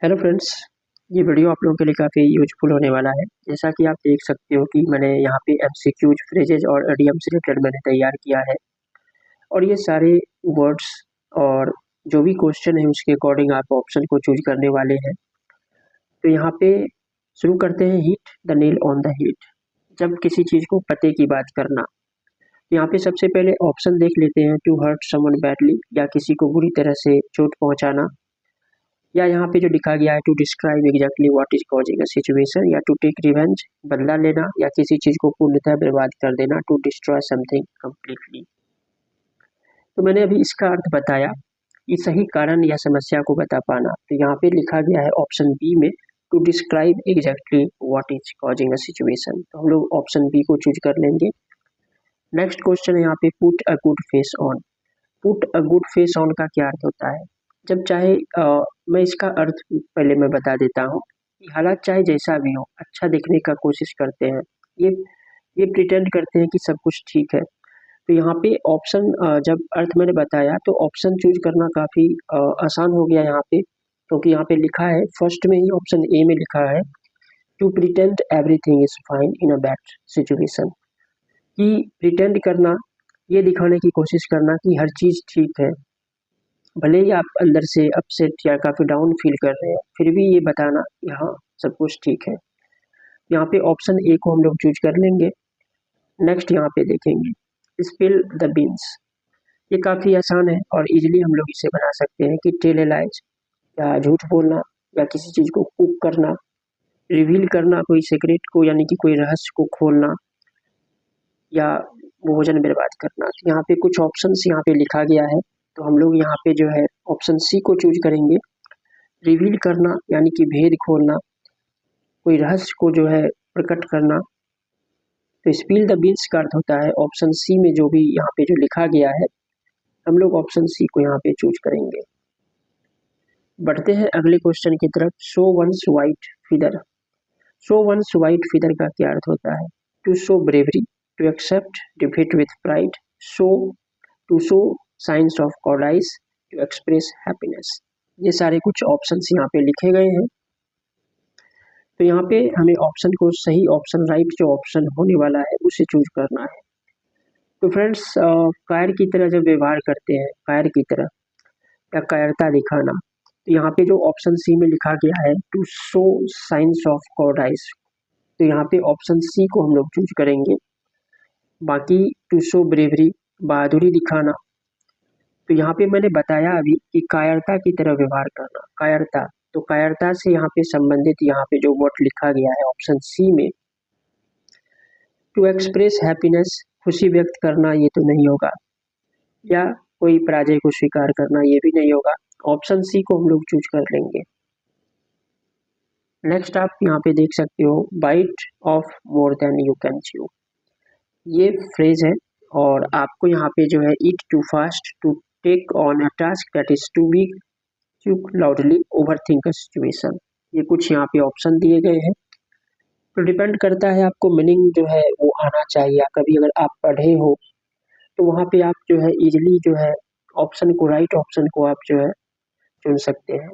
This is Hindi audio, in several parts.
हेलो फ्रेंड्स, ये वीडियो आप लोगों के लिए काफ़ी यूजफुल होने वाला है। जैसा कि आप देख सकते हो कि मैंने यहाँ पे एमसीक्यूज, फ्रेजेस और इडियम से रिलेटेड मैंने तैयार किया है और ये सारे वर्ड्स और जो भी क्वेश्चन है उसके अकॉर्डिंग आप ऑप्शन को चूज करने वाले हैं। तो यहाँ पे शुरू करते हैं। Hit the nail on the head, जब किसी चीज़ को पते की बात करना। यहाँ पे सबसे पहले ऑप्शन देख लेते हैं। टू हर्ट समवन बैडली, या किसी को बुरी तरह से चोट पहुँचाना, या यहाँ पे जो लिखा गया है to describe exactly what is causing a situation, या टू टेक रिवेंज, बदला लेना, या किसी चीज को पूर्णतः बर्बाद कर देना। To destroy something completely. तो मैंने अभी इसका अर्थ बताया, ये सही कारण या समस्या को बता पाना। तो यहाँ पे लिखा गया है ऑप्शन बी में to describe exactly what is causing a situation. तो हम लोग ऑप्शन बी को चूज कर लेंगे। नेक्स्ट क्वेश्चन है यहाँ पे put a good face on. Put a good face on का क्या अर्थ होता है? जब चाहे मैं इसका अर्थ पहले मैं बता देता हूँ कि हालात चाहे जैसा भी हो, अच्छा दिखने का कोशिश करते हैं। ये ये प्रिटेंड करते हैं कि सब कुछ ठीक है। तो यहाँ पे ऑप्शन जब अर्थ मैंने बताया तो ऑप्शन चूज करना काफ़ी आसान हो गया यहाँ पे, क्योंकि यहाँ पे लिखा है फर्स्ट में ही ऑप्शन ए में लिखा है to pretend everything is fine in a bad situation. कि प्रिटेंड करना, ये दिखाने की कोशिश करना कि हर चीज़ ठीक है, भले ही आप अंदर से अपसेट या काफ़ी डाउन फील कर रहे हैं, फिर भी ये बताना कि हाँ सब कुछ ठीक है। यहाँ पे ऑप्शन ए को हम लोग चूज कर लेंगे। नेक्स्ट यहाँ पे देखेंगे स्पिल द बीन्स। ये काफ़ी आसान है और इजीली हम लोग इसे बना सकते हैं कि टेल ए लाइज, या झूठ बोलना, या किसी चीज़ को कुक करना, रिवील करना कोई सीक्रेट को, यानी कि कोई रहस्य को खोलना, या भोजन बर्बाद करना। तो यहाँ पे कुछ ऑप्शंस यहाँ पे लिखा गया है, तो हम लोग यहाँ पे जो है ऑप्शन सी को चूज करेंगे। रिवील करना यानी कि भेद खोलना, कोई रहस्य को जो है प्रकट करना। तो स्पिल द बीन्स का अर्थ होता है ऑप्शन सी में जो भी यहाँ पे जो लिखा गया है, हम लोग ऑप्शन सी को यहाँ पे चूज करेंगे। बढ़ते हैं अगले क्वेश्चन की तरफ। Show once white feather. Show once white feather का क्या अर्थ होता है? To show bravery, to accept defeat with pride, show, to show signs of cowardice, to express happiness. ये सारे कुछ ऑप्शंस यहाँ पे लिखे गए हैं। तो यहाँ पे हमें ऑप्शन को सही ऑप्शन, राइट जो ऑप्शन होने वाला है उसे चूज करना है। तो फ्रेंड्स, कायर की तरह जब व्यवहार करते हैं, कायर की तरह या कायरता दिखाना, तो यहाँ पे जो ऑप्शन सी में लिखा गया है टू शो साइंस ऑफ कॉर्डाइस, तो यहाँ पे ऑप्शन सी को हम लोग चूज करेंगे। बाकी टू शो ब्रेवरी, बहादुरी दिखाना, तो यहाँ पे मैंने बताया अभी कि कायरता की तरह व्यवहार करना, कायरता। तो कायरता से यहाँ पे संबंधित यहाँ पे जो वर्ड लिखा गया है ऑप्शन सी में टू एक्सप्रेस हैप्पीनेस, खुशी व्यक्त करना, ये तो नहीं होगा। या कोई पराजय को स्वीकार करना, ये भी नहीं होगा। ऑप्शन सी को हम लोग चूज कर लेंगे। नेक्स्ट आप यहाँ पे देख सकते हो bite off more than you can chew. ये फ्रेज है और आपको यहाँ पे जो है eat too fast, to take on a task that is to be, quick loudly, over think a situation. ये कुछ यहाँ पे ऑप्शन दिए गए हैं। तो डिपेंड करता है आपको मीनिंग जो है वो आना चाहिए। या कभी अगर आप पढ़े हो तो वहाँ पे आप जो है इजीली जो है ऑप्शन को, राइट ऑप्शन को आप जो है चुन सकते हैं।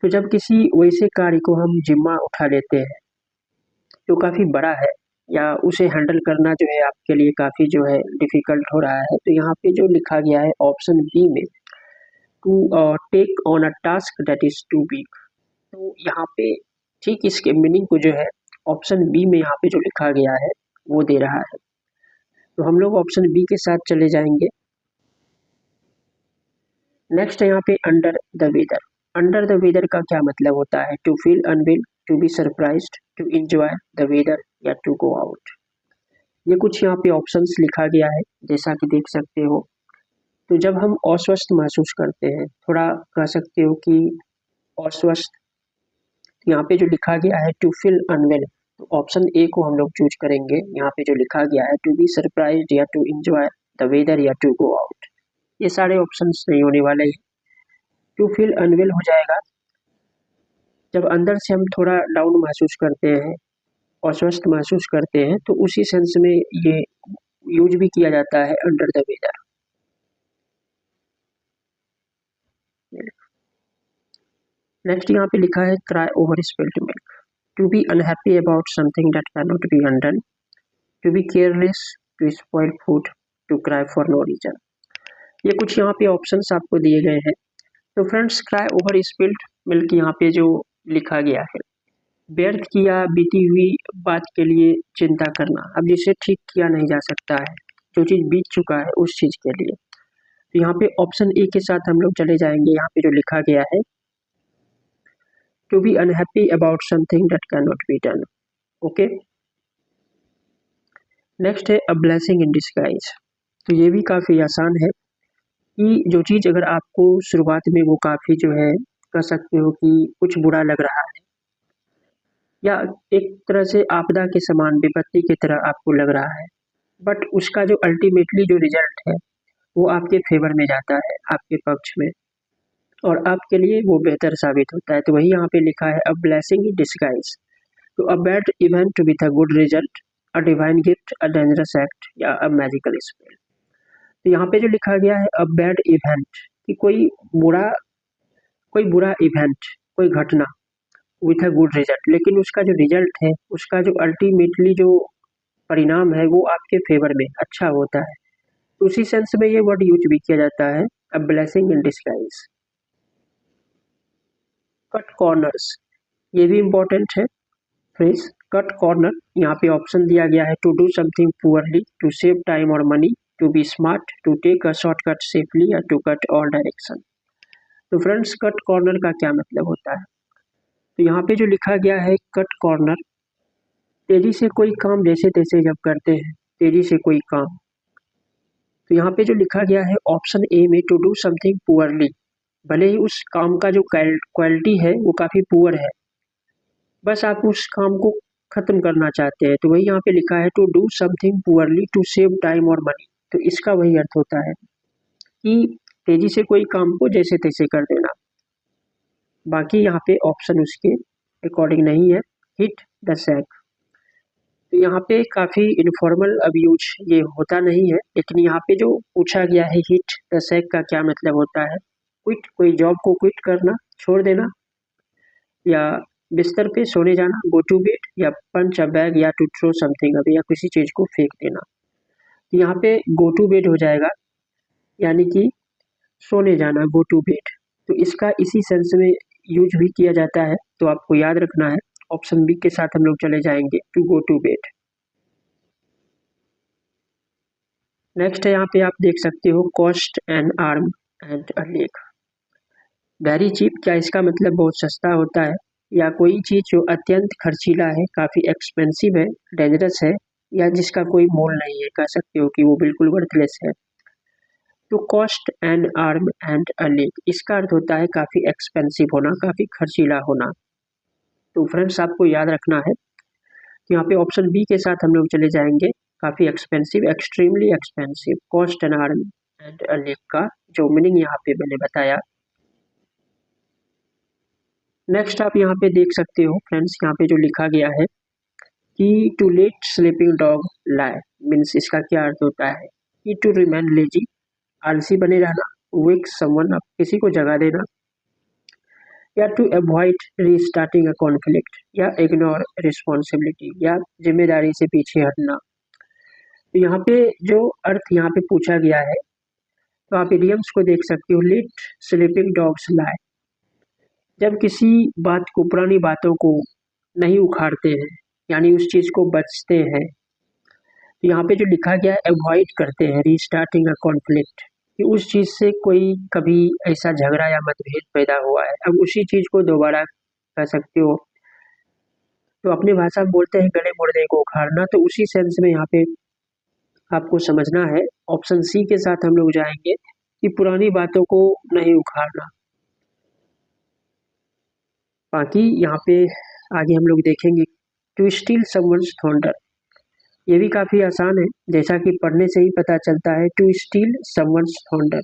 तो जब किसी वैसे कार्य को हम जिम्मा उठा लेते हैं जो काफ़ी बड़ा है, या उसे हैंडल करना जो है आपके लिए काफ़ी जो है डिफिकल्ट हो रहा है, तो यहाँ पे जो लिखा गया है ऑप्शन बी में to take on a task that is too big, तो यहाँ पे ठीक इसके मीनिंग को जो है ऑप्शन बी में यहाँ पे जो लिखा गया है वो दे रहा है। तो हम लोग ऑप्शन बी के साथ चले जाएंगे। नेक्स्ट है यहाँ पे under the weather. Under the weather का क्या मतलब होता है? To feel unwell, to be surprised, to enjoy the weather, या टू गो आउट। ये कुछ यहाँ पे ऑप्शंस लिखा गया है, जैसा कि देख सकते हो। तो जब हम अस्वस्थ महसूस करते हैं, थोड़ा कह सकते हो कि अस्वस्थ, यहाँ पे जो लिखा गया है टू फील अनवेल, तो ऑप्शन ए को हम लोग चूज करेंगे। यहाँ पे जो लिखा गया है टू बी सरप्राइज्ड, या टू एंजॉय द वेदर, या टू गो आउट, ये सारे ऑप्शंस नहीं होने वाले हैं। टू फील अनवेल हो जाएगा जब अंदर से हम थोड़ा डाउन महसूस करते हैं, अस्वस्थ महसूस करते हैं, तो उसी सेंस में ये यूज भी किया जाता है अंडर द वेदर। नेक्स्ट यहाँ पे लिखा है cry over spilled milk, to be unhappy about something that can not be undone, to be careless, to spoil food, to cry for no reason. ये कुछ यहाँ पे ऑप्शंस आपको दिए गए हैं। तो friends, cry over spilled milk यहाँ पे जो लिखा गया है, व्यर्थ किया बीती हुई बात के लिए चिंता करना, अब जिसे ठीक किया नहीं जा सकता है, जो चीज़ बीत चुका है उस चीज़ के लिए। तो यहाँ पे ऑप्शन ए के साथ हम लोग चले जाएंगे। यहाँ पे जो लिखा गया है, to be unhappy about something that can not be done. Okay, next है अ ब्लेसिंग इन डिस्गाइज। तो ये भी काफ़ी आसान है कि जो चीज़ अगर आपको शुरुआत में वो काफ़ी जो है कह सकते हो कि कुछ बुरा लग रहा है, या एक तरह से आपदा के समान, विपत्ति की तरह आपको लग रहा है, बट उसका जो अल्टीमेटली जो रिजल्ट है वो आपके फेवर में जाता है, आपके पक्ष में, और आपके लिए वो बेहतर साबित होता है। तो वही यहाँ पे लिखा है अ ब्लेसिंग इन डिस्गाइज। तो a bad event with a good result, a divine gift, a dangerous act, या अ मैजिकल स्पेल। तो यहाँ पे जो लिखा गया है अ बैड इवेंट, कि कोई बुरा इवेंट, कोई घटना विथ अ गुड रिजल्ट, लेकिन उसका जो रिजल्ट है, उसका जो अल्टीमेटली जो परिणाम है वो आपके फेवर में अच्छा होता है। तो उसी सेंस में ये वर्ड यूज भी किया जाता है, a blessing in disguise. Cut corners, ये भी इम्पोर्टेंट है फ्रेज। कट कॉर्नर, यहाँ पे ऑप्शन दिया गया है, to do something poorly, to save time और money, to be smart, to take a shortcut safely, या टू कट ऑल डायरेक्शन। तो फ्रेंड्स, कट कॉर्नर का क्या मतलब होता है? तो यहाँ पे जो लिखा गया है कट कॉर्नर, तेजी से कोई काम जैसे तैसे जब करते हैं, तेजी से कोई काम। तो यहाँ पे जो लिखा गया है ऑप्शन ए में, टू डू समथिंग पुअरली, भले ही उस काम का जो क्वालिटी है वो काफ़ी पुअर है, बस आप उस काम को खत्म करना चाहते हैं। तो वही यहाँ पे लिखा है, to do something poorly, to save time और मनी। तो इसका वही अर्थ होता है कि तेजी से कोई काम को जैसे तैसे कर देना। बाकी यहाँ पे ऑप्शन उसके अकॉर्डिंग नहीं है। हिट द सैक, तो यहाँ पे काफ़ी इनफॉर्मल अब्यूज ये होता नहीं है, लेकिन यहाँ पे जो पूछा गया है हिट द सैक का क्या मतलब होता है? क्विट, कोई जॉब को क्विट करना, छोड़ देना, या बिस्तर पे सोने जाना, गो टू बेड, या पंच अ बैग, या टू थ्रो समथिंग अवे, या किसी चीज़ को फेंक देना। तो यहाँ पे गो टू बेड हो जाएगा, यानी कि सोने जाना, गो टू बेड। तो इसका इसी सेंस में यूज भी किया जाता है, तो आपको याद रखना है। ऑप्शन बी के साथ हम लोग चले जाएंगे, to go to bed. Next है, यहाँ पे आप देख सकते हो, cost an arm and a leg. Very cheap, क्या इसका मतलब बहुत सस्ता होता है, या कोई चीज़ जो अत्यंत खर्चीला है, काफ़ी एक्सपेंसिव है, डेंजरस है, या जिसका कोई मोल नहीं है, कह सकते हो कि वो बिल्कुल वर्थलेस है। तो cost an arm and a leg, इसका अर्थ होता है काफ़ी एक्सपेंसिव होना, काफ़ी खर्चीला होना। तो फ्रेंड्स, आपको याद रखना है कि यहाँ पे ऑप्शन बी के साथ हम लोग चले जाएंगे, काफ़ी expensive, extremely expensive. Cost an arm and a leg का जो मीनिंग यहाँ पे मैंने बताया। नेक्स्ट आप यहाँ पे देख सकते हो फ्रेंड्स, यहाँ पे जो लिखा गया है कि to let sleeping dog lie, means इसका क्या अर्थ होता है कि टू रिमेन लेजी, आलसी बने रहना, वेक समवन, आप किसी को जगा देना, या to avoid restarting a conflict, या इग्नोर रिस्पॉन्सिबिलिटी, या जिम्मेदारी से पीछे हटना। तो यहाँ पे जो अर्थ यहाँ पे पूछा गया है, तो आप इडियम्स को देख सकते हो, लेट स्लीपिंग डॉग्स लाई, जब किसी बात को, पुरानी बातों को नहीं उखाड़ते हैं, यानी उस चीज़ को बचते हैं। तो यहाँ पे जो लिखा गया है, अवॉइड करते हैं, रीस्टार्टिंग अ कॉन्फ्लिक्ट, कि उस चीज़ से कोई कभी ऐसा झगड़ा या मतभेद पैदा हुआ है, अब उसी चीज़ को दोबारा कह सकते हो, तो अपनी भाषा में बोलते हैं गले मुर्दे को उखाड़ना। तो उसी सेंस में यहाँ पे आपको समझना है। ऑप्शन सी के साथ हम लोग जाएंगे कि पुरानी बातों को नहीं उखाड़ना। बाकी यहाँ पे आगे हम लोग देखेंगे, टू स्टील समवन्स थंडर, ये भी काफ़ी आसान है, जैसा कि पढ़ने से ही पता चलता है। टू स्टील समवन्स थंडर,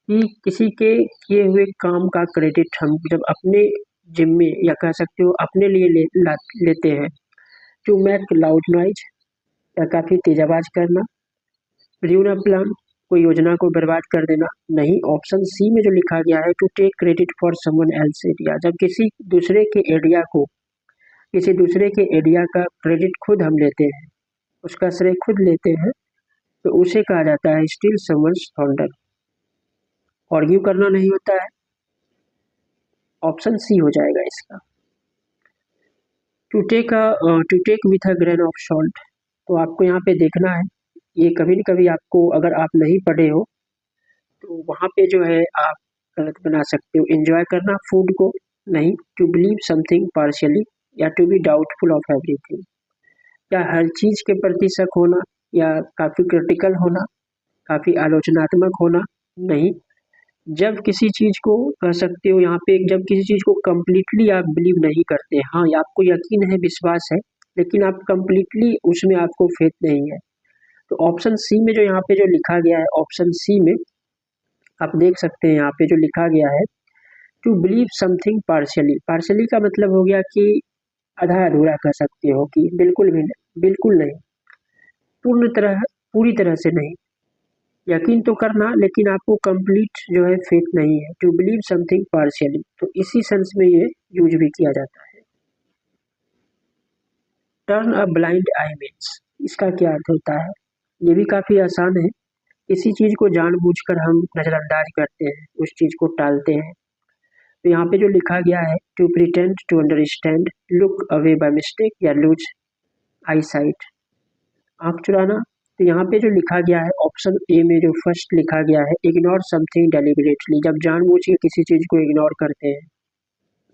कि किसी के किए हुए काम का क्रेडिट हम जब अपने जिम्मे, या कह सकते हो अपने लिए लेते हैं। टू मेक लाउड नॉइज, या काफ़ी तेज आवाज़ करना। र्यून अ प्लान, कोई योजना को बर्बाद कर देना नहीं। ऑप्शन सी में जो लिखा गया है to take credit for someone else area, जब किसी दूसरे के एरिया का क्रेडिट खुद हम लेते हैं, उसका श्रेय खुद लेते हैं, तो उसे कहा जाता है स्टील समवन्स थंडर। आर्ग्यू करना नहीं होता है, ऑप्शन सी हो जाएगा इसका। To take with a grain of salt, तो आपको यहाँ पे देखना है, ये कभी न कभी आपको, अगर आप नहीं पढ़े हो तो वहाँ पे जो है आप गलत बना सकते हो। एंजॉय करना फूड को नहीं। टू बिलीव समथिंग पार्शियली या to be doubtful of everything, या हर चीज़ के प्रति शक होना, या काफ़ी क्रिटिकल होना, काफ़ी आलोचनात्मक होना नहीं। जब किसी चीज़ को कह सकते हो यहाँ पे, जब किसी चीज़ को कम्प्लीटली आप बिलीव नहीं करते, हाँ आपको यकीन है, विश्वास है, लेकिन आप कम्प्लीटली उसमें आपको फेथ नहीं है, तो ऑप्शन सी में जो यहाँ पे जो लिखा गया है, ऑप्शन सी में आप देख सकते हैं यहाँ पे जो लिखा गया है to believe something partially. Partially का मतलब हो गया कि आधा अधूरा कह सकते हो, कि बिल्कुल भी नहीं, बिल्कुल नहीं, पूरी तरह से नहीं। यकीन तो करना, लेकिन आपको कंप्लीट जो है फेथ नहीं है। टू बिलीव समथिंग पार्शियली, तो इसी सेंस में ये यूज भी किया जाता है। Turn a blind I means, इसका क्या अर्थ होता है? ये भी काफ़ी आसान है। किसी चीज़ को जानबूझकर हम नज़रअंदाज करते हैं, उस चीज़ को टालते हैं। तो यहाँ पे जो लिखा गया है to pretend to understand, look away by mistake या लूज आई साइट, आँख चुराना। तो यहाँ पे जो लिखा गया है ऑप्शन ए में जो फर्स्ट लिखा गया है इग्नोर समथिंग डेलिबरेटली, जब जानबूझ के किसी चीज़ को इग्नोर करते हैं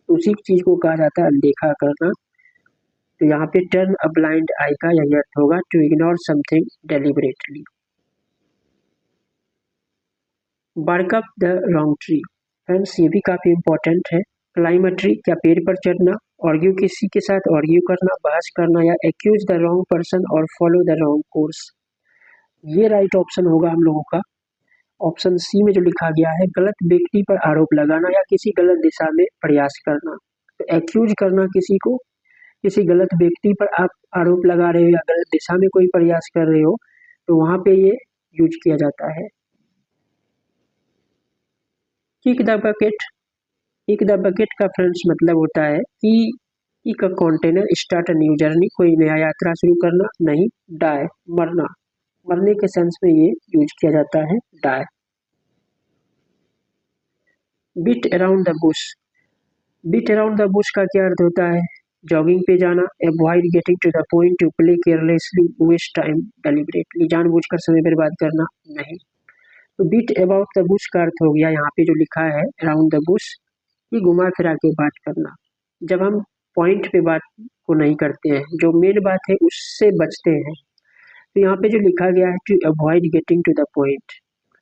तो उसी चीज़ को कहा जाता है अनदेखा करना। तो यहाँ पे टर्न अ ब्लाइंड आई का यही अर्थ होगा, to ignore something deliberately. Bark up the wrong tree, friends ये भी काफ़ी इंपॉर्टेंट है। क्लाइम अ ट्री, क्या पेड़ पर चढ़ना, आर्ग्यू किसी के साथ आर्ग्यू करना, बहस करना, या एक्यूज द रॉन्ग पर्सन और फॉलो द रॉन्ग कोर्स। ये राइट ऑप्शन होगा हम लोगों का। ऑप्शन सी में जो लिखा गया है गलत व्यक्ति पर आरोप लगाना या किसी गलत दिशा में प्रयास करना। तो एक्यूज करना किसी को, किसी गलत व्यक्ति पर आप आरोप लगा रहे हो या गलत दिशा में कोई प्रयास कर रहे हो, तो वहाँ पे ये यूज किया जाता है। Kick the bucket, kick the bucket का फ्रेंड्स मतलब होता है कि kick a container, start a new journey, कोई नया यात्रा शुरू करना नहीं। डाई, मरना, मरने के सेंस में ये यूज किया जाता है डाई। Beat around the bush, beat around the bush का क्या अर्थ होता है? जॉगिंग पे जाना, avoid getting to the point, to play carelessly, waste time deliberately, जानबूझकर समय बर्बाद करना नहीं। तो बीट अबाउट द बुश का अर्थ हो गया यहाँ पे जो लिखा है अराउंड द बुश, ये घुमा फिरा के बात करना। जब हम पॉइंट पे बात को नहीं करते हैं, जो मेन बात है उससे बचते हैं। तो यहाँ पे जो लिखा गया है to avoid getting to the point,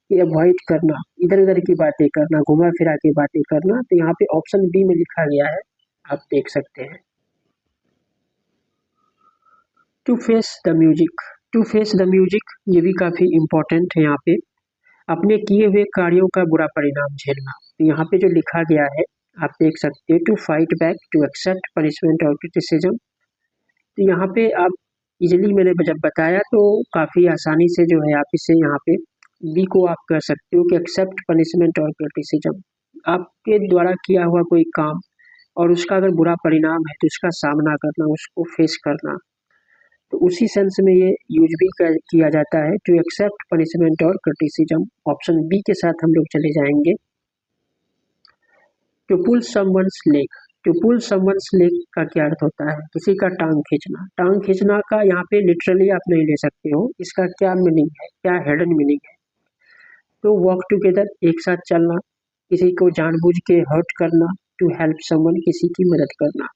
ये अवॉइड करना, इधर उधर की बातें करना, घुमा फिरा के बातें करना। तो यहाँ पे ऑप्शन बी में लिखा गया है, आप देख सकते हैं। To face the music, to face the music ये भी काफ़ी इम्पोर्टेंट है यहाँ पे। अपने किए हुए कार्यों का बुरा परिणाम झेलना। तो यहाँ पे जो लिखा गया है आप देख सकते हैं to fight back, to accept punishment और क्रिटिसिज्म। तो यहाँ पे आप इजीली, मैंने जब बताया तो काफ़ी आसानी से जो है आप इसे यहाँ पे बी को आप कह सकते हो कि एक्सेप्ट पनिशमेंट और क्रिटिसिज्म। आपके द्वारा किया हुआ कोई काम और उसका अगर बुरा परिणाम है तो उसका सामना करना, उसको फेस करना। तो उसी सेंस में ये यूज भी किया जाता है टू एक्सेप्ट पनिशमेंट और क्रिटिसिज्म। ऑप्शन बी के साथ हम लोग चले जाएंगे। To pull someone's leg, to pull someone's leg का क्या अर्थ होता है? किसी का टांग खींचना। टांग खींचना का यहाँ पे लिटरली आप नहीं ले सकते हो, इसका क्या मीनिंग है, क्या हिडन मीनिंग है? तो वॉक टुगेदर, एक साथ चलना, किसी को जानबूझ के हर्ट करना, टू हेल्प समवन, किसी की मदद करना।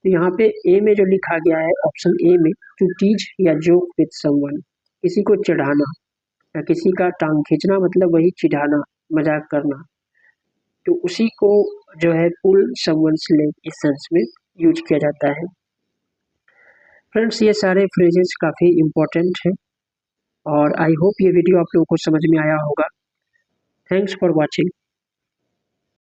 तो यहाँ पे ए में जो लिखा गया है ऑप्शन ए में टू टीच या जोक विद समवन, किसी को चिढ़ाना या किसी का टांग खींचना मतलब वही चिढ़ाना, मजाक करना। तो उसी को जो है पुल समवन्स लेग इस सेंस में यूज किया जाता है। फ्रेंड्स ये सारे फ्रेजेस काफ़ी इम्पोर्टेंट हैं और आई होप ये वीडियो आप लोगों को समझ में आया होगा। Thanks for watching.